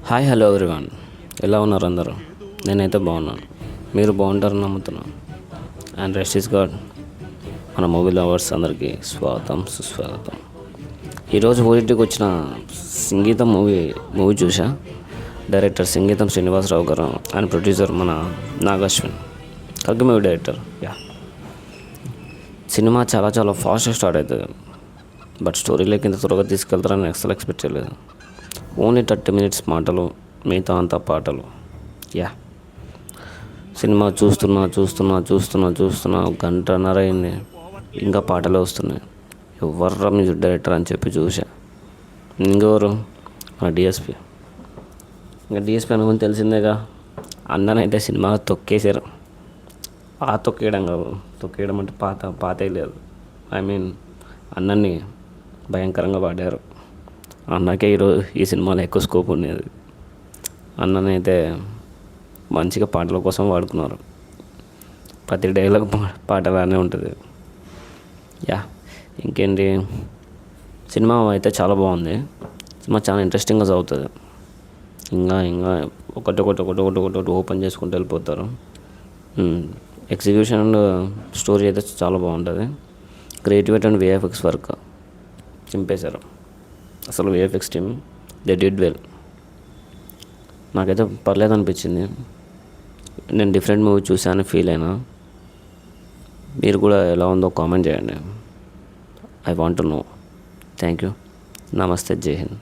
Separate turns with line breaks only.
Hi hello everyone, ఎలా ఉన్నారు అందరూ? నేనైతే బాగున్నాను, మీరు బాగుంటారని నమ్ముతున్నాను. And rest is God. మన మూవీ లవర్స్ అందరికీ స్వాగతం సుస్వాగతం. ఈరోజు ఓటీటీకి వచ్చిన సంగీతం మూవీ చూసా. డైరెక్టర్ సంగీతం శ్రీనివాసరావు గారు అండ్ ప్రొడ్యూసర్ మన నాగశ్విన్, కలిగి మూవీ డైరెక్టర్. సినిమా చాలా ఫాస్ట్గా స్టార్ట్ అవుతుంది, బట్ స్టోరీలోకి ఇంత త్వరగా తీసుకెళ్తారని అసలు ఎక్స్పెక్ట్ చేయలేదు. ఓన్లీ 30 minutes మాటలు, మిగతా అంతా పాటలు. సినిమా చూస్తున్నా 1.5 అయింది, ఇంకా పాటలే వస్తున్నాయి. ఎవర్రా మ్యూజిక్ డైరెక్టర్ అని చెప్పి చూసా. ఇంకెవరు? మన డిఎస్పి. ఇంకా డిఎస్పి అనుకుని తెలిసిందేగా, అన్ననైతే సినిమా తొక్కేశారు. తొక్కేయడం కాదు, తొక్కేయడం అంటే పాతే లేదు. అన్నని భయంకరంగా పాడారు. అన్నకే ఈ సినిమాలో ఎక్కువ స్కోప్ ఉండేది. అన్ననైతే మంచిగా పాటల కోసం వాడుకున్నారు. ప్రతి డైలాగ్ పాటలానే ఉంటుంది. ఇంకేంటి, సినిమా అయితే చాలా బాగుంది. సినిమా చాలా ఇంట్రెస్టింగ్గా చదువుతుంది. ఇంకా ఒకటి ఓపెన్ చేసుకుంటూ వెళ్ళిపోతారు. ఎగ్జిక్యూషన్ అండ్ స్టోరీ అయితే చాలా బాగుంటుంది. క్రియేటివిటీ అండ్ విఎఫ్ఎక్స్ వర్క్ చింపేశారు. అసలు VFX team they did well. నాకైతే పర్లేదు అనిపించింది. నేను డిఫరెంట్ మూవీ చూసాను ఫీల్ అయినా. మీరు కూడా ఎలా ఉందో కామెంట్ చేయండి. I want to know. Thank you. నమస్తే. జై హింద్.